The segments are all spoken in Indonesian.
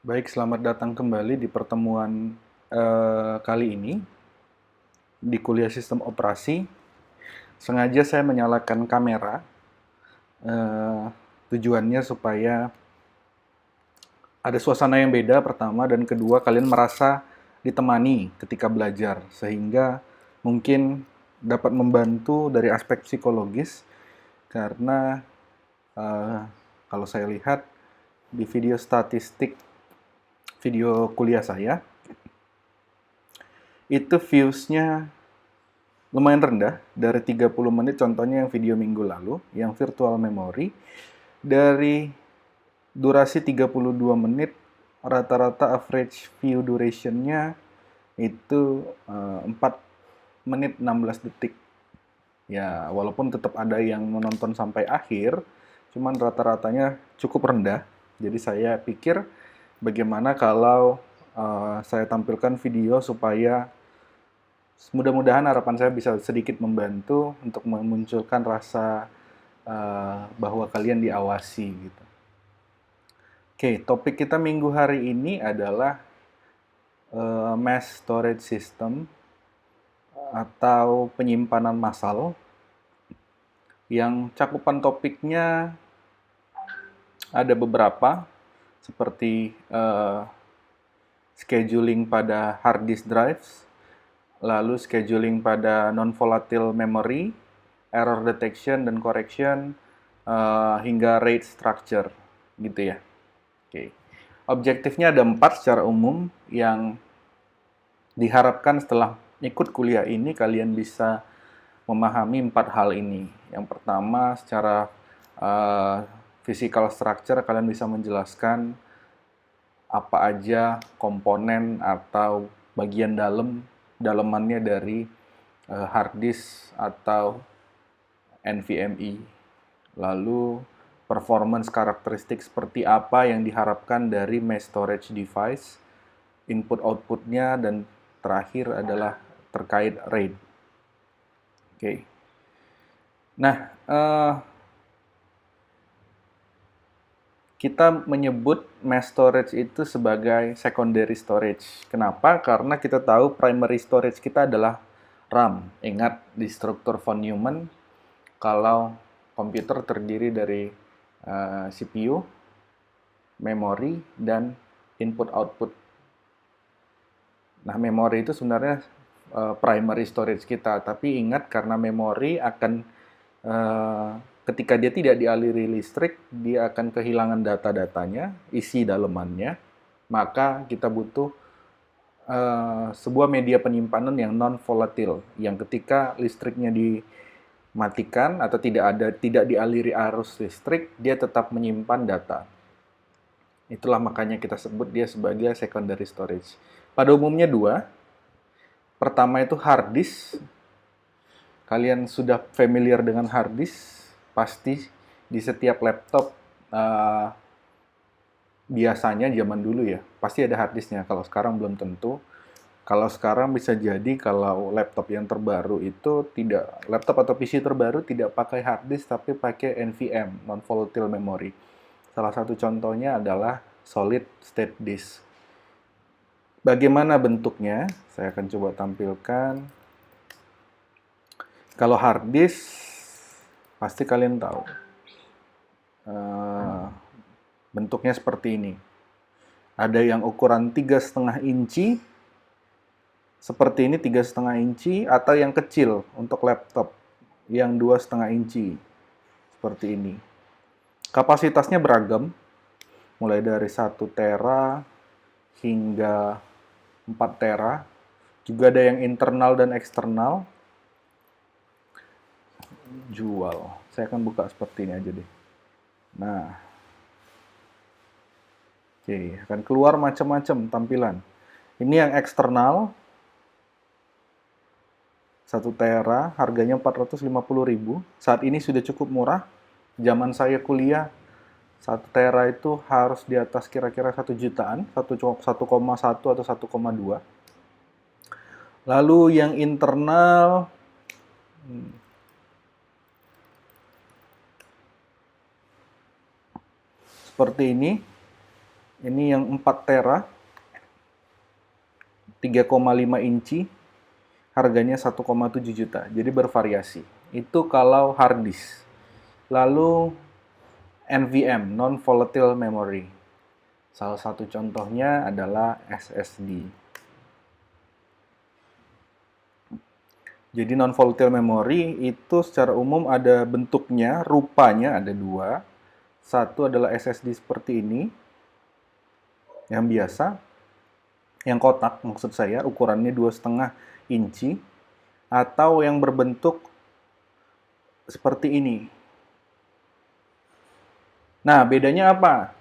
Baik, selamat datang kembali di pertemuan kali ini di kuliah sistem operasi. Sengaja saya menyalakan kamera, eh, tujuannya supaya ada suasana yang beda pertama, dan kedua kalian merasa ditemani ketika belajar, sehingga mungkin dapat membantu dari aspek psikologis, karena eh, kalau saya lihat di video statistik video kuliah saya, itu views-nya lumayan rendah, dari 30 menit, contohnya yang video minggu lalu, yang virtual memory, dari durasi 32 menit, rata-rata average view duration-nya itu 4 menit 16 detik. Ya, walaupun tetap ada yang menonton sampai akhir, cuman rata-ratanya cukup rendah. Jadi saya pikir bagaimana kalau saya tampilkan video supaya mudah-mudahan harapan saya bisa sedikit membantu untuk memunculkan rasa bahwa kalian diawasi gitu. Oke, topik kita minggu hari ini adalah mass storage system atau penyimpanan massal, yang cakupan topiknya ada beberapa, seperti scheduling pada hard disk drives, lalu scheduling pada non-volatile memory, error detection dan correction, hingga RAID structure, gitu ya. Oke. Objektifnya ada 4 secara umum, yang diharapkan setelah ikut kuliah ini kalian bisa memahami 4 hal ini. Yang pertama, secara physical structure, kalian bisa menjelaskan apa aja komponen atau bagian dalemannya dari hard disk atau NVMe. Lalu performance karakteristik seperti apa yang diharapkan dari mass storage device, input-outputnya, dan terakhir adalah terkait RAID. Oke. Nah, kita menyebut mass storage itu sebagai secondary storage. Kenapa? Karena kita tahu primary storage kita adalah RAM. Ingat di struktur von Neumann, kalau komputer terdiri dari CPU, memori, dan input-output. Nah, memori itu sebenarnya primary storage kita. Tapi ingat, karena memori akan ketika dia tidak dialiri listrik, dia akan kehilangan data-datanya, isi dalemannya, maka kita butuh sebuah media penyimpanan yang non-volatile, yang ketika listriknya dimatikan atau tidak dialiri arus listrik, dia tetap menyimpan data. Itulah makanya kita sebut dia sebagai secondary storage. Pada umumnya dua. Pertama itu hard disk. Kalian sudah familiar dengan hard disk, pasti di setiap laptop biasanya zaman dulu ya, pasti ada hard disknya. Kalau sekarang belum tentu. Kalau sekarang bisa jadi kalau laptop yang terbaru itu tidak, laptop atau PC terbaru tidak pakai hard disk tapi pakai NVM, non-volatile memory. Salah satu contohnya adalah solid state disk. Bagaimana bentuknya? Saya akan coba tampilkan. Kalau hard disk, pasti kalian tahu. Bentuknya seperti ini. Ada yang ukuran 3,5 inci, seperti ini 3,5 inci, atau yang kecil untuk laptop, yang 2,5 inci, seperti ini. Kapasitasnya beragam, mulai dari 1 tera hingga 4 tera. Juga ada yang internal dan eksternal. Jual. Saya akan buka seperti ini aja deh. Nah, oke, akan keluar macam-macam tampilan. Ini yang eksternal, 1 tera, harganya 450.000. Saat ini sudah cukup murah. Zaman saya kuliah, 1 tera itu harus di atas kira-kira 1 jutaan, 1,1 atau 1,2. Lalu yang internal, seperti ini. Ini yang 4 tera, 3,5 inci, harganya 1,7 juta. Jadi bervariasi. Itu kalau hard disk. Lalu NVM, non-volatile memory. Salah satu contohnya adalah SSD. Jadi non-volatile memory itu secara umum ada bentuknya, rupanya ada dua. Satu adalah SSD seperti ini, yang biasa, yang kotak maksud saya, ukurannya 2,5 inci, atau yang berbentuk seperti ini. Nah, bedanya apa?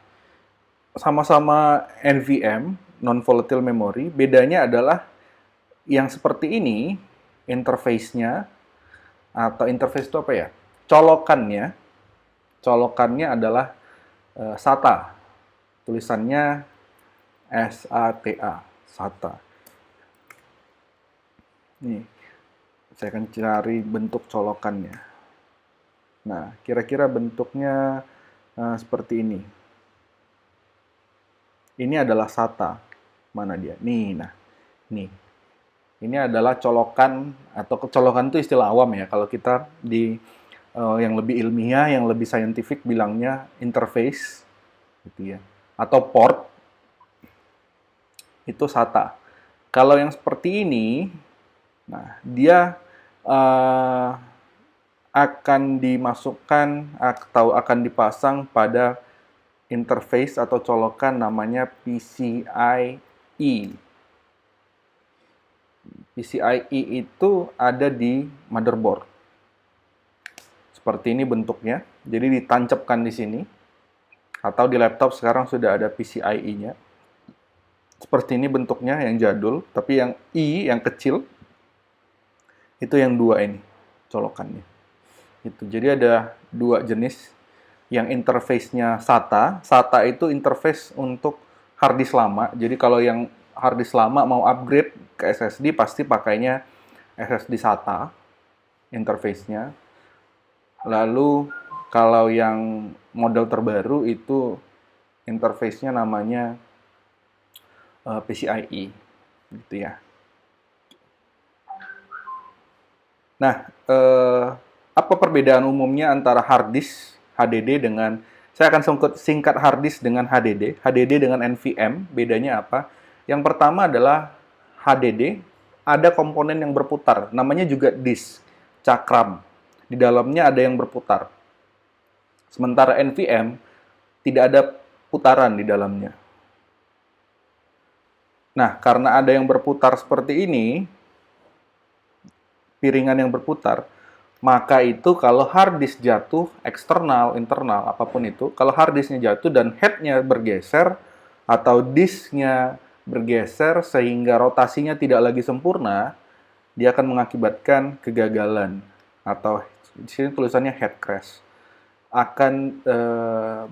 Sama-sama NVM, non-volatile memory, bedanya adalah yang seperti ini, interface-nya, atau interface itu apa ya? Colokannya adalah SATA. Tulisannya SATA, SATA. Nih, saya akan cari bentuk colokannya. Nah, kira-kira bentuknya seperti ini. Ini adalah SATA. Mana dia? Nih, nah. Nih. Ini adalah colokan, atau colokan itu istilah awam ya. Kalau kita di yang lebih ilmiah, yang lebih scientific bilangnya interface, gitu ya. Atau port, itu SATA. Kalau yang seperti ini, nah dia akan dimasukkan atau akan dipasang pada interface atau colokan namanya PCIe. PCIe itu ada di motherboard. Seperti ini bentuknya. Jadi ditancapkan di sini. Atau di laptop sekarang sudah ada PCIe-nya. Seperti ini bentuknya yang jadul, tapi yang I yang kecil itu yang dua ini colokannya. Itu. Jadi ada dua jenis. Yang interface-nya SATA. SATA itu interface untuk hard disk lama. Jadi kalau yang hard disk lama mau upgrade ke SSD pasti pakainya SSD SATA interface-nya. Lalu kalau yang model terbaru itu interface-nya namanya PCIe gitu ya. Nah, apa perbedaan umumnya antara hard disk HDD dengan, saya akan singkat hard disk dengan HDD, HDD dengan NVMe, bedanya apa? Yang pertama adalah HDD, ada komponen yang berputar, namanya juga disk, cakram. Di dalamnya ada yang berputar. Sementara NVMe, tidak ada putaran di dalamnya. Nah, karena ada yang berputar seperti ini, piringan yang berputar, maka itu kalau hard disk jatuh, eksternal, internal, apapun itu, kalau hard disknya jatuh dan head-nya bergeser, atau disknya bergeser sehingga rotasinya tidak lagi sempurna, dia akan mengakibatkan kegagalan. Atau di sini tulisannya head crash. Akan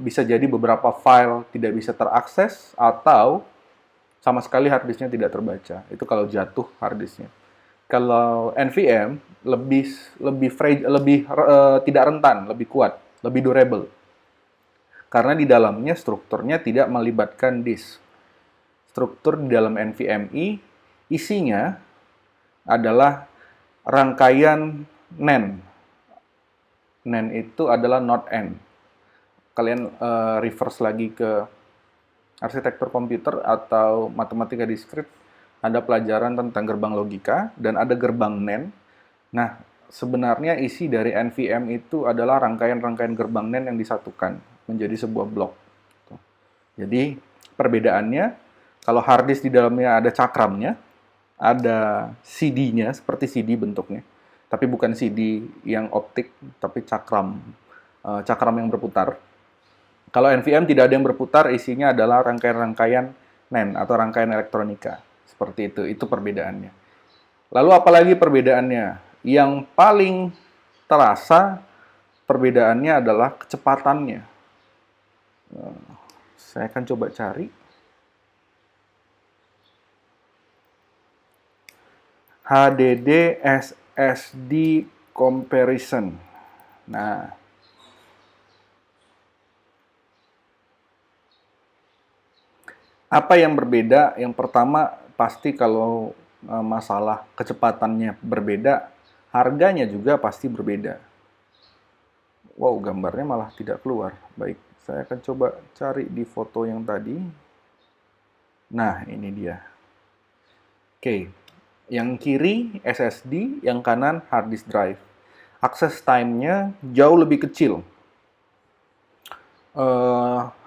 bisa jadi beberapa file tidak bisa terakses, atau sama sekali hard disknya tidak terbaca. Itu kalau jatuh hard disknya. Kalau NVMe lebih tidak rentan, lebih kuat, lebih durable. Karena di dalamnya strukturnya tidak melibatkan disk. Struktur di dalam NVMe isinya adalah rangkaian NAND. NAND itu adalah not N. Kalian reverse lagi ke arsitektur komputer atau matematika diskrit, ada pelajaran tentang gerbang logika, dan ada gerbang NAND. Nah, sebenarnya isi dari NVMe itu adalah rangkaian-rangkaian gerbang NAND yang disatukan menjadi sebuah blok. Jadi, perbedaannya, kalau hard disk di dalamnya ada cakramnya, ada CD-nya, seperti CD bentuknya, tapi bukan CD yang optik, tapi cakram yang berputar. Kalau NVMe tidak ada yang berputar, isinya adalah rangkaian-rangkaian NAND atau rangkaian elektronika. Seperti itu perbedaannya. Lalu apalagi perbedaannya? Yang paling terasa perbedaannya adalah kecepatannya. Saya akan coba cari. HDD SSD comparison. Nah, Apa yang berbeda? Yang pertama, pasti kalau masalah kecepatannya berbeda, harganya juga pasti berbeda. Wow, gambarnya malah tidak keluar. Baik, saya akan coba cari di foto yang tadi. Nah, ini dia. Oke, yang kiri SSD, yang kanan hard disk drive. Access time-nya jauh lebih kecil.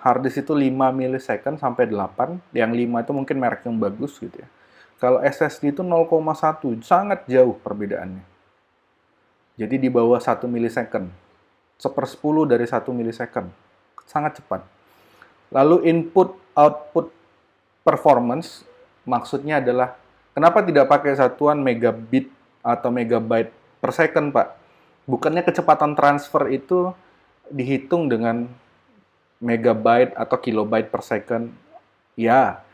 Hard disk itu 5 milisecond sampai 8. Yang 5 itu mungkin merek yang bagus gitu ya. Kalau SSD itu 0,1, sangat jauh perbedaannya. Jadi di bawah 1 milisecond. 1/10 dari 1 milisecond. Sangat cepat. Lalu input output performance maksudnya adalah kenapa tidak pakai satuan megabit atau megabyte per second, Pak? Bukannya kecepatan transfer itu dihitung dengan megabyte atau kilobyte per second? Ya,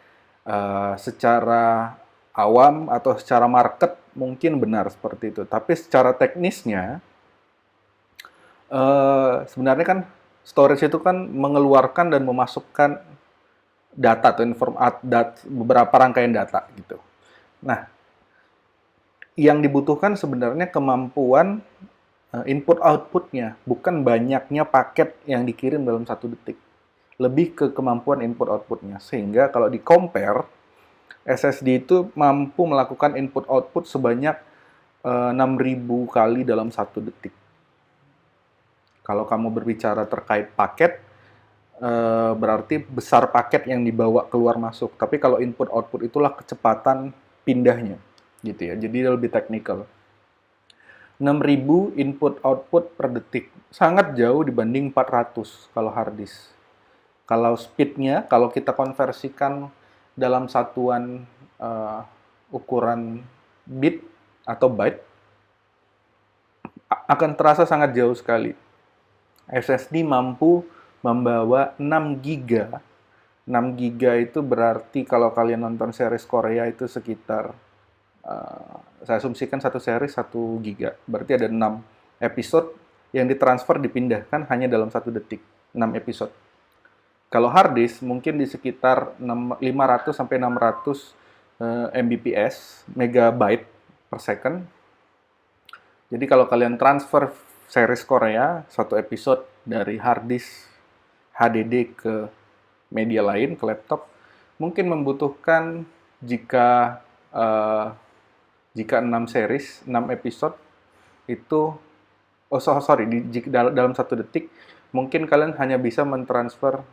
secara awam atau secara market mungkin benar seperti itu. Tapi secara teknisnya, sebenarnya kan storage itu kan mengeluarkan dan memasukkan data atau beberapa rangkaian data gitu. Nah, yang dibutuhkan sebenarnya kemampuan input outputnya, bukan banyaknya paket yang dikirim dalam 1 detik. Lebih ke kemampuan input outputnya. Sehingga kalau di-compare, SSD itu mampu melakukan input output sebanyak 6.000 kali dalam 1 detik. Kalau kamu berbicara terkait paket, berarti besar paket yang dibawa keluar masuk. Tapi kalau input output itulah kecepatan pindahnya, gitu ya. Jadi lebih teknikal. 6.000 input output per detik. Sangat jauh dibanding 400 kalau hard disk. Kalau speed-nya, kalau kita konversikan dalam satuan ukuran bit atau byte, akan terasa sangat jauh sekali. SSD mampu membawa 6 giga. 6 giga itu berarti kalau kalian nonton series Korea itu sekitar, saya asumsikan satu series 1 giga. Berarti ada 6 episode yang ditransfer dipindahkan hanya dalam 1 detik. 6 episode. Kalau hard disk mungkin di sekitar 500 sampai 600 Mbps, megabyte per second. Jadi kalau kalian transfer series Korea, 1 episode dari hard disk HDD ke media lain, ke laptop, mungkin membutuhkan jika 6 series, 6 episode, itu, dalam 1 detik, mungkin kalian hanya bisa mentransfer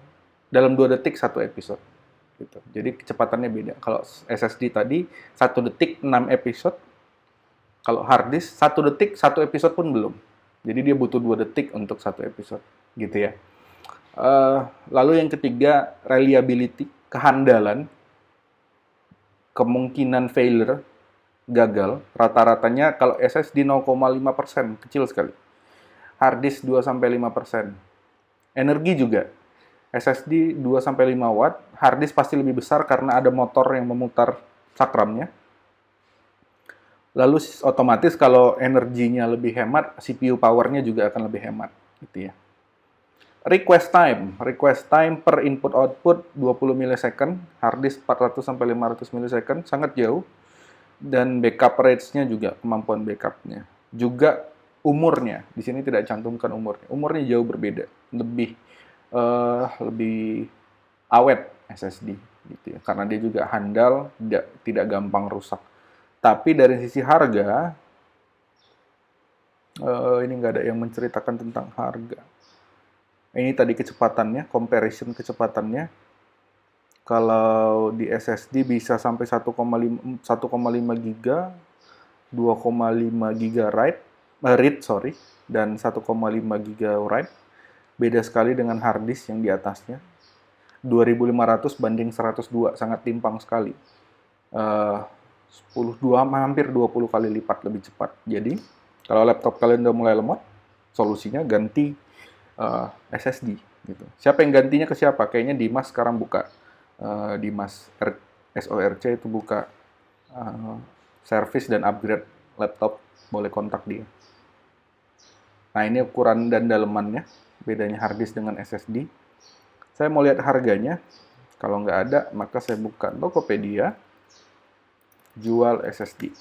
dalam 2 detik 1 episode. Gitu. Jadi kecepatannya beda. Kalau SSD tadi 1 detik 6 episode, kalau hard disk 1 detik 1 episode pun belum. Jadi dia butuh 2 detik untuk 1 episode, gitu ya. Lalu yang ketiga, reliability, kehandalan, kemungkinan failure, gagal. Rata-ratanya kalau SSD 0,5%, kecil sekali. Hard disk 2-5%. Energi juga. SSD 2-5 watt, hard disk pasti lebih besar karena ada motor yang memutar cakramnya. Lalu otomatis kalau energinya lebih hemat, CPU powernya juga akan lebih hemat, gitu ya. Request time per input output 20 milisecond, hard disk 400-500 milisecond, sangat jauh. Dan backup rates-nya juga, kemampuan backup-nya. Juga umurnya, di sini tidak cantumkan umurnya. Umurnya jauh berbeda, lebih awet SSD gitu ya, karena dia juga handal, tidak gampang rusak. Tapi dari sisi harga, ini nggak ada yang menceritakan tentang harga. Ini tadi kecepatannya, comparison kecepatannya. Kalau di SSD bisa sampai 1,5 giga, 2,5 giga read, dan 1,5 giga write. Beda sekali dengan hard disk yang di atasnya. 2.500 banding 102, sangat timpang sekali. Hampir 20 kali lipat lebih cepat. Jadi, kalau laptop kalian udah mulai lemot, solusinya ganti SSD. Gitu. Siapa yang gantinya ke siapa? Kayaknya Dimas sekarang buka. Dimas SORC itu buka service dan upgrade laptop. Boleh kontak dia. Nah, ini ukuran dan dalemannya. Bedanya hard disk dengan SSD. Saya mau lihat harganya. Kalau nggak ada, maka saya buka Tokopedia, jual SSD.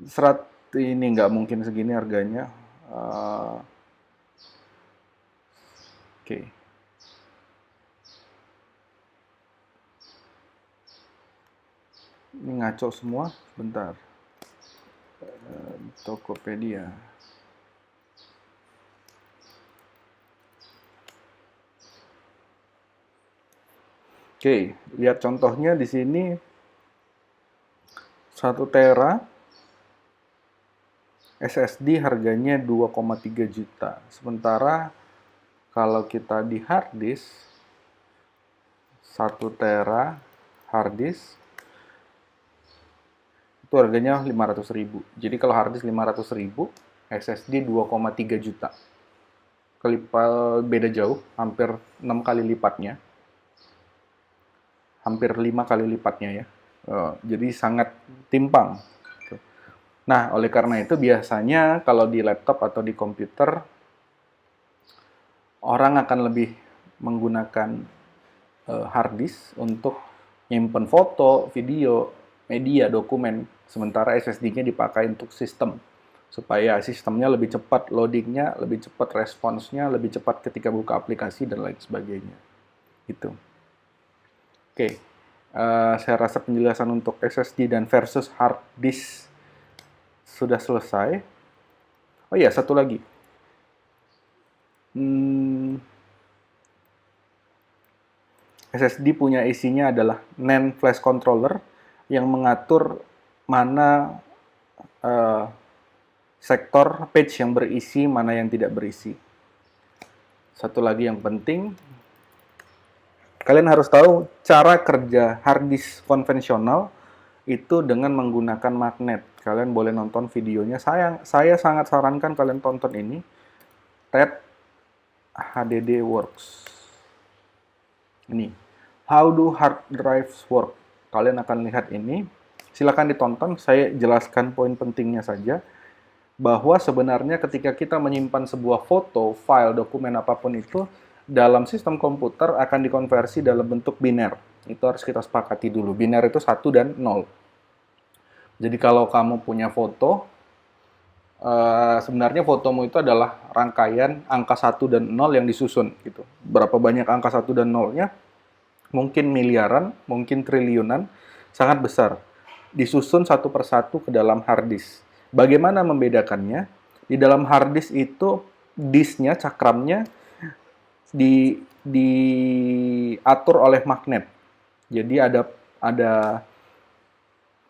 Serat ini nggak mungkin segini harganya. Oke. Ini ngaco semua, bentar. Tokopedia. Oke, lihat contohnya di sini 1 tera SSD harganya 2,3 juta. Sementara kalau kita di hard disk 1 tera hard disk itu harganya 500.000. Jadi kalau hard disk 500.000, SSD 2,3 juta. Beda jauh, hampir 6 kali lipatnya. Hampir 5 kali lipatnya ya. Jadi sangat timpang. Nah, oleh karena itu biasanya kalau di laptop atau di komputer, orang akan lebih menggunakan hard disk untuk nyimpen foto, video, media, dokumen. Sementara SSD-nya dipakai untuk sistem. Supaya sistemnya lebih cepat loadingnya, lebih cepat responsnya, lebih cepat ketika buka aplikasi, dan lain sebagainya. Gitu. Oke, saya rasa penjelasan untuk SSD dan versus hard disk sudah selesai. Oh iya, satu lagi. SSD punya isinya adalah NAND flash controller yang mengatur mana sektor page yang berisi, mana yang tidak berisi. Satu lagi yang penting, kalian harus tahu cara kerja hard disk konvensional itu dengan menggunakan magnet. Kalian boleh nonton videonya. Saya sangat sarankan kalian tonton ini. TED HDD Works. Ini. How do hard drives work? Kalian akan lihat ini. Silakan ditonton. Saya jelaskan poin pentingnya saja. Bahwa sebenarnya ketika kita menyimpan sebuah foto, file, dokumen apapun itu, dalam sistem komputer akan dikonversi dalam bentuk biner. Itu harus kita sepakati dulu. Biner itu 1 dan 0. Jadi kalau kamu punya foto, sebenarnya fotomu itu adalah rangkaian angka 1 dan 0 yang disusun. Gitu. Berapa banyak angka 1 dan 0-nya? Mungkin miliaran, mungkin triliunan, sangat besar. Disusun satu persatu ke dalam hard disk. Bagaimana membedakannya? Di dalam hard disk itu, disknya, cakramnya, diatur oleh magnet. Jadi ada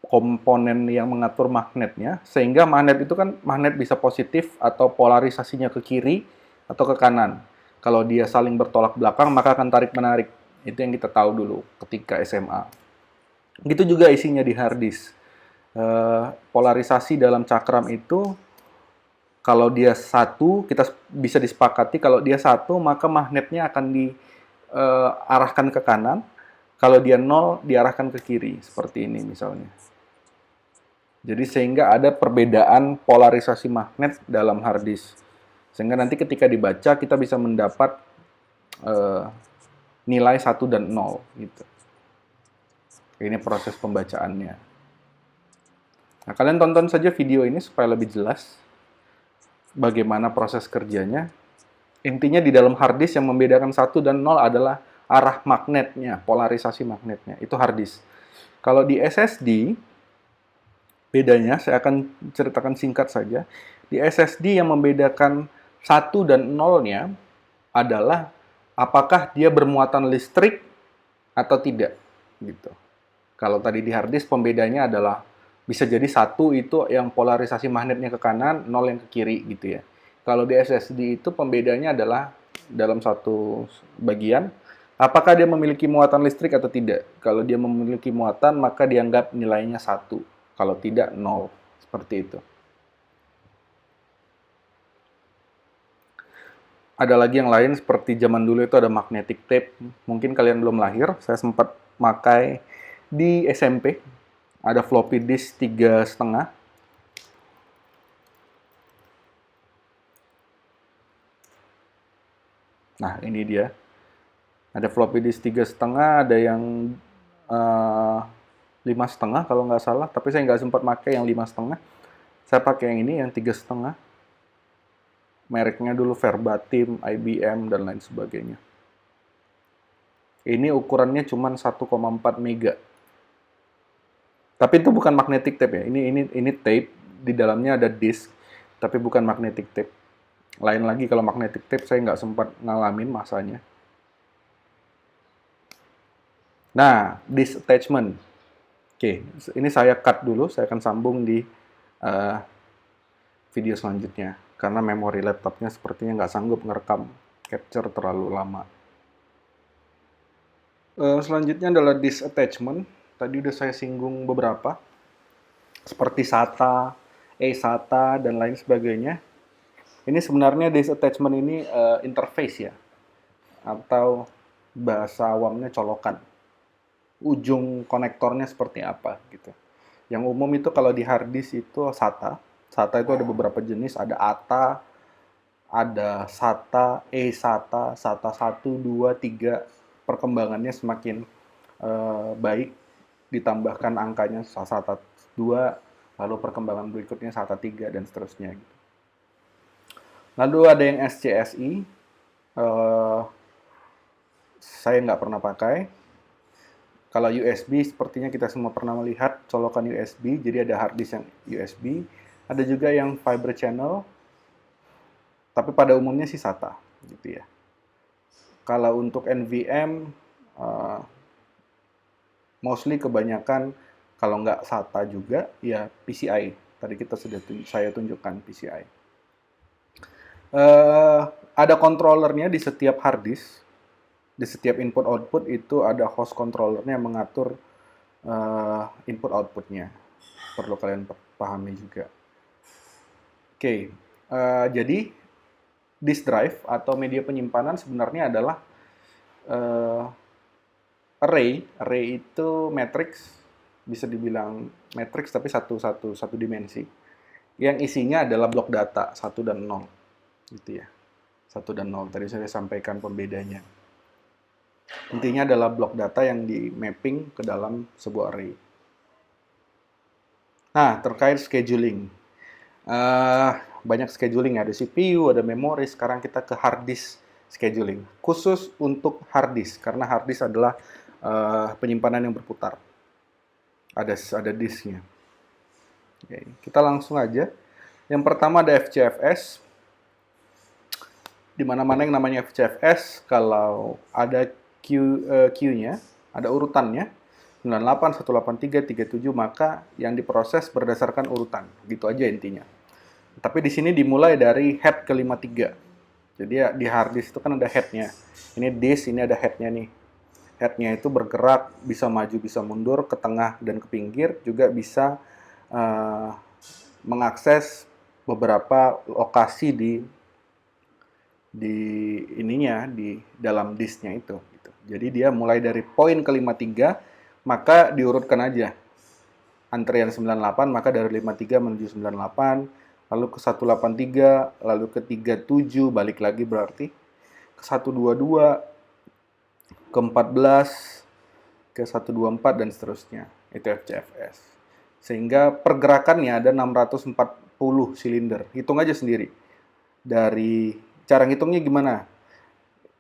komponen yang mengatur magnetnya, sehingga magnet itu kan magnet bisa positif atau polarisasinya ke kiri atau ke kanan. Kalau dia saling bertolak belakang, maka akan tarik-menarik. Itu yang kita tahu dulu ketika SMA. Gitu juga isinya di hard disk. Polarisasi dalam cakram itu, kalau dia 1, kita bisa disepakati kalau dia 1, maka magnetnya akan diarahkan ke kanan. Kalau dia 0, diarahkan ke kiri. Seperti ini misalnya. Jadi sehingga ada perbedaan polarisasi magnet dalam hard disk. Sehingga nanti ketika dibaca, kita bisa mendapat nilai 1 dan 0. Gitu. Ini proses pembacaannya. Nah, kalian tonton saja video ini supaya lebih jelas bagaimana proses kerjanya. Intinya di dalam hard disk yang membedakan 1 dan 0 adalah arah magnetnya, polarisasi magnetnya. Itu hard disk. Kalau di SSD, bedanya, saya akan ceritakan singkat saja. Di SSD yang membedakan 1 dan 0-nya adalah apakah dia bermuatan listrik atau tidak. Gitu. Kalau tadi di hard disk pembedanya adalah bisa jadi 1 itu yang polarisasi magnetnya ke kanan, 0 yang ke kiri gitu ya. Kalau di SSD itu pembedanya adalah dalam satu bagian, apakah dia memiliki muatan listrik atau tidak. Kalau dia memiliki muatan, maka dianggap nilainya 1. Kalau tidak, 0. Seperti itu. Ada lagi yang lain, seperti zaman dulu itu ada magnetic tape. Mungkin kalian belum lahir, saya sempat pakai di SMP. Ada floppy disk 3,5. Nah, ini dia. Ada floppy disk 3,5, ada yang 5,5 kalau nggak salah. Tapi saya nggak sempat pakai yang 5,5. Saya pakai yang ini, yang 3,5. Mereknya dulu Verbatim, IBM, dan lain sebagainya. Ini ukurannya cuma 1,4 mega. Tapi itu bukan magnetic tape ya. Ini tape, di dalamnya ada disk, tapi bukan magnetic tape. Lain lagi kalau magnetic tape saya nggak sempat ngalamin masanya. Nah, disk attachment. Oke, ini saya cut dulu, saya akan sambung di video selanjutnya. Karena memori laptopnya sepertinya nggak sanggup ngerekam capture terlalu lama. Selanjutnya adalah disk attachment. Tadi udah saya singgung beberapa. Seperti SATA, eSATA, dan lain sebagainya. Ini sebenarnya disk attachment ini interface ya. Atau bahasa awamnya colokan. Ujung konektornya seperti apa gitu. Yang umum itu kalau di hard disk itu SATA. SATA itu ada beberapa jenis, ada ATA, ada SATA, eSATA, SATA 1, 2, 3. Perkembangannya semakin baik, ditambahkan angkanya SATA 2, lalu perkembangan berikutnya SATA 3, dan seterusnya. Lalu ada yang SCSI, saya nggak pernah pakai. Kalau USB, sepertinya kita semua pernah melihat colokan USB, jadi ada hard disk yang USB. Ada juga yang fiber channel, tapi pada umumnya sih SATA, gitu ya. Kalau untuk NVM, mostly kebanyakan, kalau nggak SATA juga, ya PCI. Tadi saya tunjukkan PCI. Ada controllernya di setiap hard disk. Di setiap input-output itu ada host controllernya yang mengatur input-outputnya. Perlu kalian pahami juga. Oke, jadi disk drive atau media penyimpanan sebenarnya adalah array. Array itu matrix, bisa dibilang matrix tapi satu dimensi. Yang isinya adalah blok data 1 dan 0. Gitu ya. 1 dan 0. Tadi saya sampaikan pembedanya. Intinya adalah blok data yang di mapping ke dalam sebuah array. Nah, terkait scheduling. Banyak scheduling, ada CPU, ada memori. Sekarang kita ke hard disk scheduling. Khusus untuk hard disk, karena hard disk adalah penyimpanan yang berputar. Ada disknya. Oke, kita langsung aja. Yang pertama ada FCFS. Di mana-mana yang namanya FCFS, kalau ada queue-nya, ada urutannya, 98, 183, 37, maka yang diproses berdasarkan urutan. Gitu aja intinya. Tapi di sini dimulai dari head ke 53. Jadi ya, di hard disk itu kan ada head-nya. Ini disk, ini ada head-nya nih. Head-nya itu bergerak, bisa maju, bisa mundur, ke tengah dan ke pinggir, juga bisa mengakses beberapa lokasi di dalam disknya itu. Gitu. Jadi dia mulai dari poin ke 53, maka diurutkan aja. Antrian 98, maka dari 53 menuju 98, lalu ke 183, lalu ke 37, balik lagi berarti, ke 122, ke 14, ke 124, dan seterusnya. Itu FCFS. Sehingga pergerakannya ada 640 silinder. Hitung aja sendiri. Dari cara ngitungnya gimana?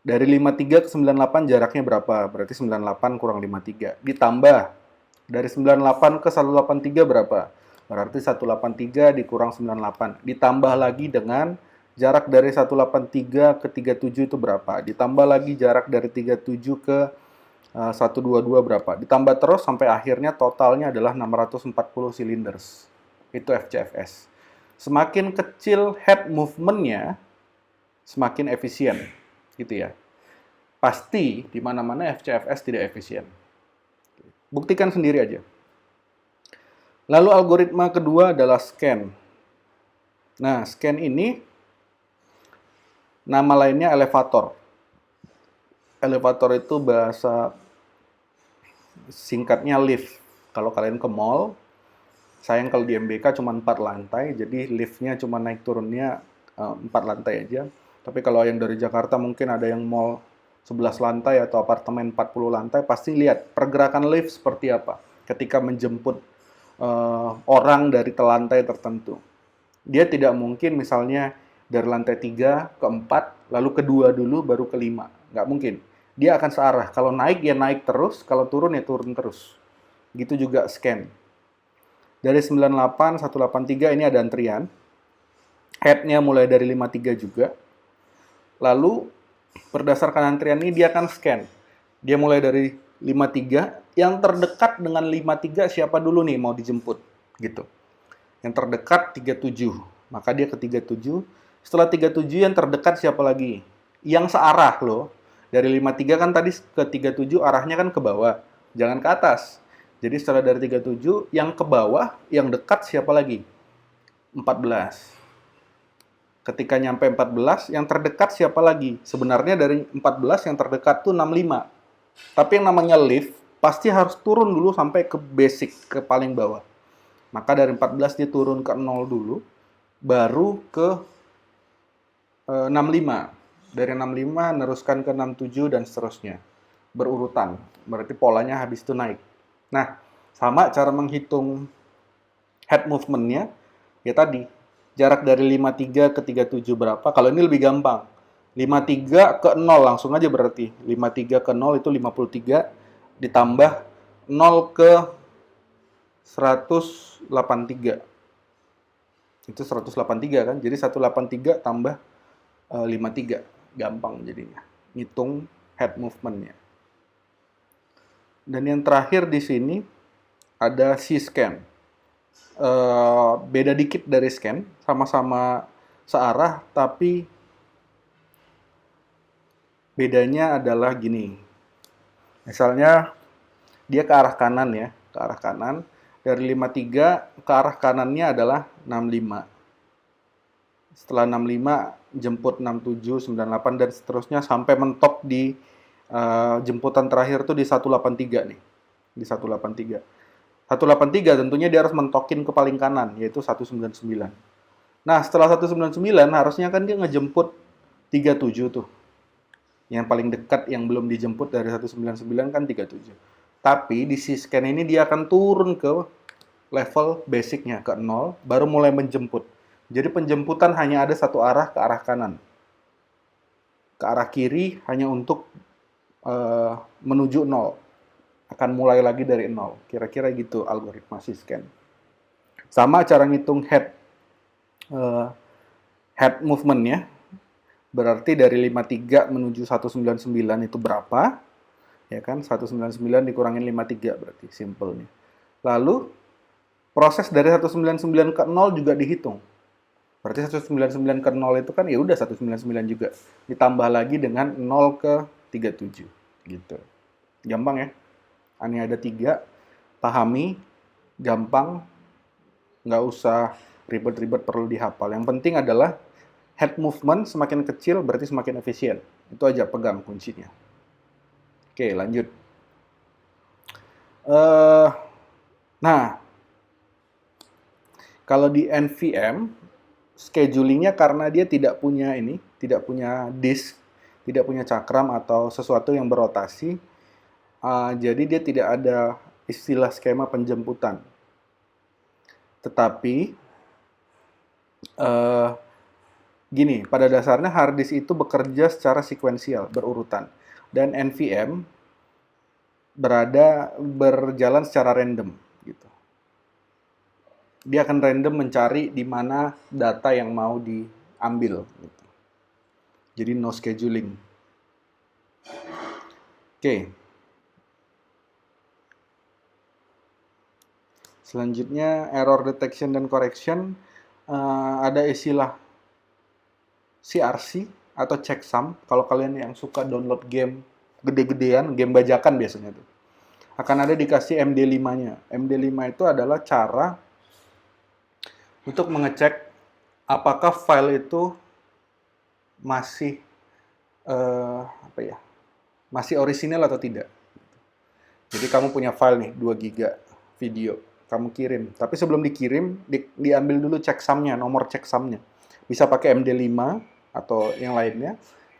Dari 53 ke 98 jaraknya berapa? Berarti 98 kurang 53. Ditambah dari 98 ke 183 berapa? Berarti 183 dikurang 98. Ditambah lagi dengan jarak dari 183 ke 37 itu berapa? Ditambah lagi jarak dari 37 ke 122 berapa? Ditambah terus sampai akhirnya totalnya adalah 640 cylinders. Itu FCFS. Semakin kecil head movement-nya, semakin efisien, gitu ya. Pasti di mana-mana FCFS tidak efisien. Buktikan sendiri aja. Lalu algoritma kedua adalah scan. Nah, scan ini nama lainnya elevator. Elevator itu bahasa singkatnya lift. Kalau kalian ke mall, sayang kalau di MBK cuma 4 lantai, jadi liftnya cuma naik turunnya 4 lantai aja. Tapi kalau yang dari Jakarta mungkin ada yang mall 11 lantai atau apartemen 40 lantai, pasti lihat pergerakan lift seperti apa ketika menjemput orang dari lantai tertentu. Dia tidak mungkin misalnya dari lantai 3 ke 4, lalu ke 2 dulu, baru ke 5. Nggak mungkin. Dia akan searah. Kalau naik, ya naik terus. Kalau turun, ya turun terus. Gitu juga scan. Dari 98, 183 ini ada antrian. Head-nya mulai dari 53 juga. Lalu, berdasarkan antrian ini, dia akan scan. Dia mulai dari 53, yang terdekat dengan 53 siapa dulu nih mau dijemput. Gitu. Yang terdekat 37. Maka dia ke 37. Setelah 37 yang terdekat siapa lagi? Yang searah loh. Dari 53 kan tadi ke 37 arahnya kan ke bawah. Jangan ke atas. Jadi setelah dari 37, yang ke bawah, yang dekat siapa lagi? 14. Ketika nyampe 14, yang terdekat siapa lagi? Sebenarnya dari 14 yang terdekat tuh 65. Tapi yang namanya lift, pasti harus turun dulu sampai ke basic, ke paling bawah. Maka dari 14 dia turun ke 0 dulu, baru ke 65. Dari 65 neruskan ke 67 dan seterusnya. Berurutan. Berarti polanya habis itu naik. Nah, sama cara menghitung head movement-nya, ya tadi, jarak dari 53 ke 37 berapa? Kalau ini lebih gampang. 53 ke 0 langsung aja berarti. 53 ke 0 itu 53, ditambah 0 ke 183. Itu 183 kan? Jadi 183 tambah 53. Gampang jadinya. Ngitung head movement-nya. Dan yang terakhir di sini ada C-scan. Beda dikit dari scan, sama-sama searah, tapi bedanya adalah gini. Misalnya dia ke arah kanan ya, ke arah kanan. Dari 53 ke arah kanannya adalah 65. Setelah 65 jemput 67, 98 dan seterusnya sampai mentok di jemputan terakhir tuh di 183 nih. Di 183. 183 tentunya dia harus mentokin ke paling kanan, yaitu 199. Nah, setelah 199 harusnya kan dia ngejemput 37 tuh. Yang paling dekat yang belum dijemput dari 199 kan 37. Tapi di C-scan ini dia akan turun ke level basicnya, ke 0, baru mulai menjemput. Jadi penjemputan hanya ada satu arah, ke arah kanan. Ke arah kiri hanya untuk menuju 0. Akan mulai lagi dari 0. Kira-kira gitu algoritma C-scan. Sama cara ngitung head movement-nya. Berarti dari 53 menuju 199 itu berapa? Ya kan, 199 dikurangin 53 berarti simpelnya. Lalu proses dari 199 ke 0 juga dihitung. Berarti 199 ke 0 itu kan ya udah 199 juga. Ditambah lagi dengan 0 ke 37 gitu. Gampang ya? Ini ada 3, pahami, gampang, nggak usah ribet-ribet perlu dihafal. Yang penting adalah head movement semakin kecil berarti semakin efisien. Itu aja pegang kuncinya. Oke, lanjut. Nah, kalau di NVM, schedulingnya karena dia tidak punya disk, tidak punya cakram atau sesuatu yang berotasi, jadi dia tidak ada istilah skema penjemputan. Tetapi, gini, pada dasarnya hard disk itu bekerja secara sekuensial, berurutan. Dan NVM berjalan secara random gitu. Dia akan random mencari di mana data yang mau diambil gitu. Jadi no scheduling. Oke. Selanjutnya error detection dan correction, ada istilah CRC atau checksum. Kalau kalian yang suka download game gede-gedean, game bajakan biasanya tuh, akan ada dikasih MD5-nya. MD5 itu adalah cara untuk mengecek apakah file itu masih masih orisinal atau tidak. Jadi kamu punya file nih 2 GB video, kamu kirim. Tapi sebelum dikirim, diambil dulu checksumnya, nomor checksumnya. Bisa pakai MD5 atau yang lainnya.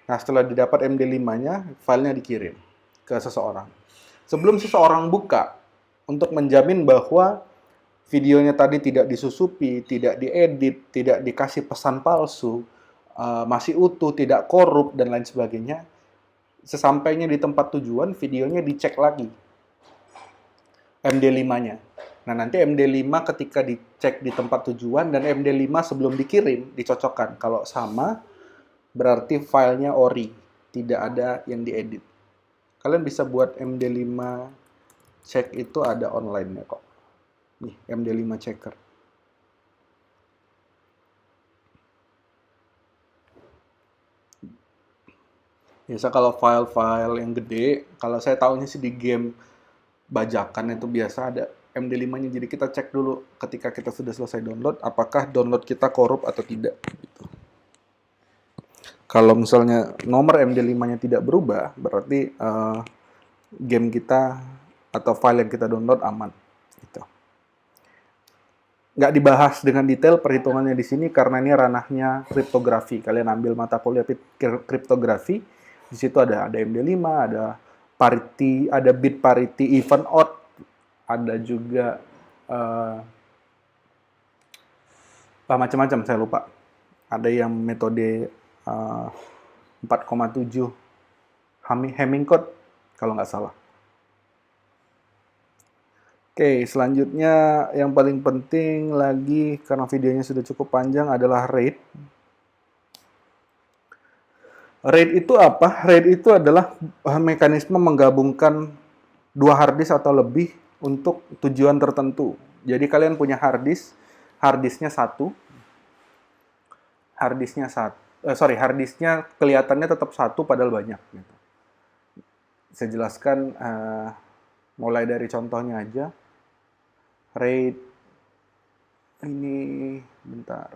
Nah, setelah didapat MD5-nya, filenya dikirim ke seseorang. Sebelum seseorang buka, untuk menjamin bahwa videonya tadi tidak disusupi, tidak diedit, tidak dikasih pesan palsu, masih utuh, tidak korup, dan lain sebagainya, sesampainya di tempat tujuan, videonya dicek lagi MD5-nya. Nah, nanti MD5 ketika dicek di tempat tujuan dan MD5 sebelum dikirim, dicocokkan. Kalau sama, berarti filenya ori, tidak ada yang diedit. Kalian bisa buat MD5 cek itu ada online-nya kok. Nih, MD5 checker. Biasa kalau file-file yang gede, kalau saya tahunya sih di game bajakan itu biasa ada MD5-nya. Jadi kita cek dulu ketika kita sudah selesai download, apakah download kita korup atau tidak. Gitu. Kalau misalnya nomor MD5-nya tidak berubah, berarti game kita atau file yang kita download aman. Gitu. Nggak dibahas dengan detail perhitungannya di sini karena ini ranahnya kriptografi. Kalian ambil mata kuliah kriptografi, di situ ada MD5, ada parity, ada bit parity even odd, ada juga macam-macam saya lupa. Ada yang metode 4,7 Hamming code kalau nggak salah. Oke, selanjutnya yang paling penting lagi karena videonya sudah cukup panjang adalah RAID. RAID itu apa? RAID itu adalah mekanisme menggabungkan dua harddisk atau lebih untuk tujuan tertentu. Jadi kalian punya harddisknya satu, harddisknya kelihatannya tetap satu padahal banyak. Gitu. Saya jelaskan mulai dari contohnya aja. RAID ini bentar.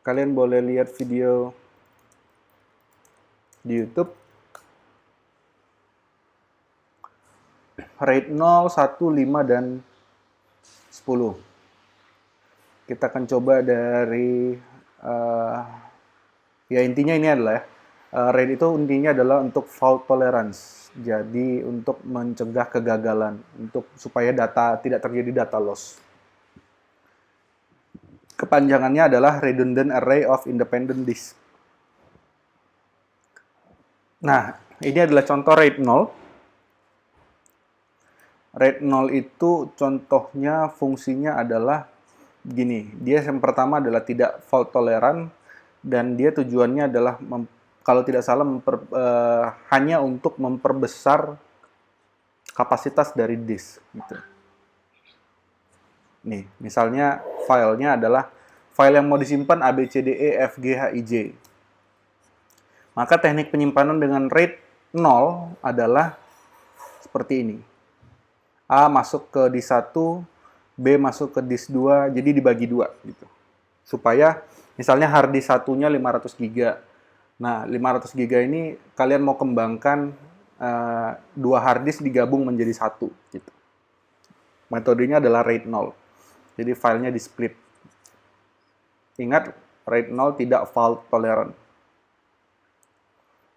Kalian boleh lihat video di YouTube. RAID 0, 1, 5, dan 10. Kita akan coba dari ya intinya ini adalah RAID itu intinya adalah untuk fault tolerance. Jadi untuk mencegah kegagalan, supaya data tidak terjadi data loss. Kepanjangannya adalah Redundant Array of Independent Disk. Nah, ini adalah contoh RAID 0. RAID 0 itu contohnya fungsinya adalah gini. Dia yang pertama adalah tidak fault tolerant dan dia tujuannya adalah kalau tidak salah hanya untuk memperbesar kapasitas dari disk. Gitu. Nih, misalnya filenya adalah file yang mau disimpan A, B, C, D, E, F, G, H, I, J. Maka teknik penyimpanan dengan RAID 0 adalah seperti ini. A masuk ke disk 1, B masuk ke disk 2, jadi dibagi 2 gitu. Supaya misalnya hard disk satunya 500 GB. Nah, 500 GB ini kalian mau kembangkan dua hard disk digabung menjadi satu gitu. Metodenya adalah RAID 0. Jadi filenya di split. Ingat, RAID 0 tidak fault tolerant.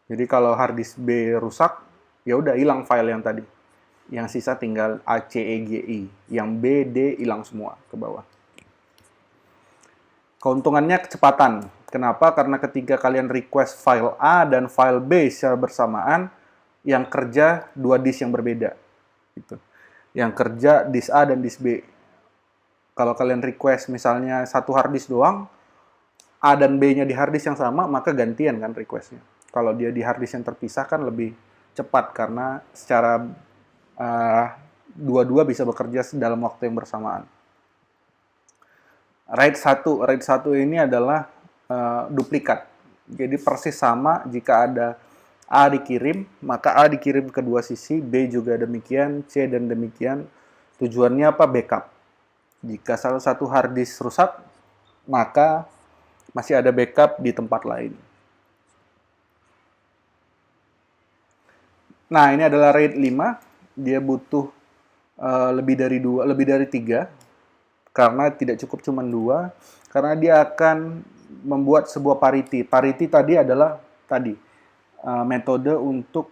Jadi kalau hard disk B rusak, ya udah hilang file yang tadi. Yang sisa tinggal A, C, E, G, I. Yang B, D hilang semua ke bawah. Keuntungannya kecepatan. Kenapa? Karena ketika kalian request file A dan file B secara bersamaan, yang kerja dua disk yang berbeda. Gitu. Yang kerja disk A dan disk B. Kalau kalian request misalnya satu hard disk doang, A dan B-nya di hard disk yang sama, maka gantian kan request-nya. Kalau dia di hard disk yang terpisah kan lebih cepat karena secara dua-dua bisa bekerja dalam waktu yang bersamaan. RAID 1 ini adalah duplikat. Jadi persis sama jika ada A dikirim, maka A dikirim ke dua sisi, B juga demikian, C dan demikian. Tujuannya apa? Backup. Jika salah satu hard disk rusak, maka masih ada backup di tempat lain. Nah, ini adalah RAID 5. Dia butuh lebih dari 3. karena tidak cukup cuma 2, karena dia akan membuat sebuah parity. Parity tadi adalah metode untuk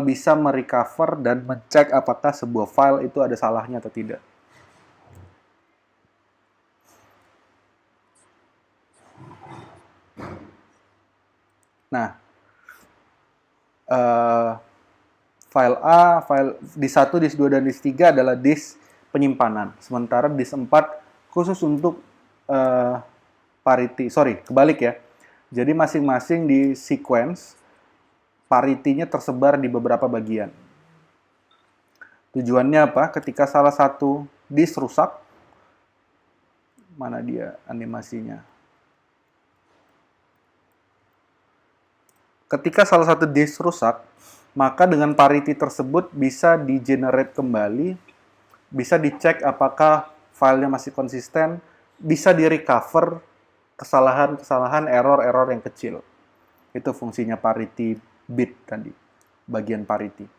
bisa merecover dan mencek apakah sebuah file itu ada salahnya atau tidak. Nah, file A, file disk 1, disk 2, dan disk 3 adalah disk penyimpanan. Sementara disk 4 khusus untuk parity. Sorry, kebalik ya. Jadi masing-masing di sequence, parity-nya tersebar di beberapa bagian. Tujuannya apa? Ketika salah satu disk rusak, mana dia animasinya? Ketika salah satu disk rusak, maka dengan parity tersebut bisa di-generate kembali, bisa dicek apakah filenya masih konsisten, bisa di-recover kesalahan-kesalahan, error-error yang kecil. Itu fungsinya parity bit tadi, bagian parity.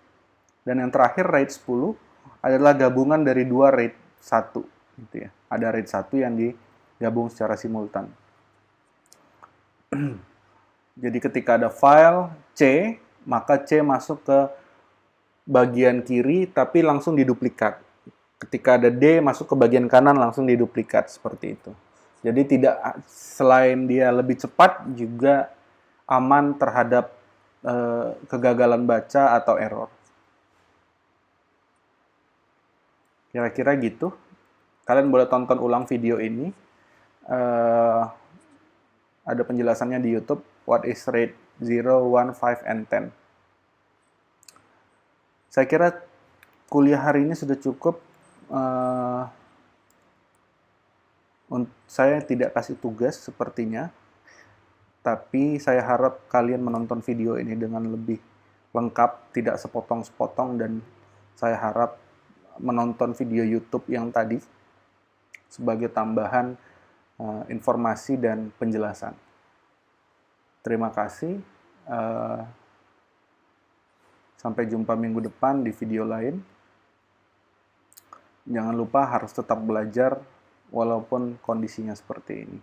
Dan yang terakhir, RAID 10 adalah gabungan dari 2 RAID 1. Gitu ya. Ada RAID 1 yang digabung secara simultan. Jadi ketika ada file C, maka C masuk ke bagian kiri, tapi langsung diduplikat. Ketika ada D, masuk ke bagian kanan, langsung diduplikat. Seperti itu. Jadi tidak, selain dia lebih cepat, juga aman terhadap kegagalan baca atau error. Kira-kira gitu. Kalian boleh tonton ulang video ini. Ada penjelasannya di YouTube. What is RAID 0, 1, 5, and 10. Saya kira kuliah hari ini sudah cukup. Saya tidak kasih tugas sepertinya. Tapi saya harap kalian menonton video ini dengan lebih lengkap, tidak sepotong-sepotong, dan saya harap menonton video YouTube yang tadi sebagai tambahan informasi dan penjelasan. Terima kasih. Sampai jumpa minggu depan di video lain. Jangan lupa harus tetap belajar walaupun kondisinya seperti ini.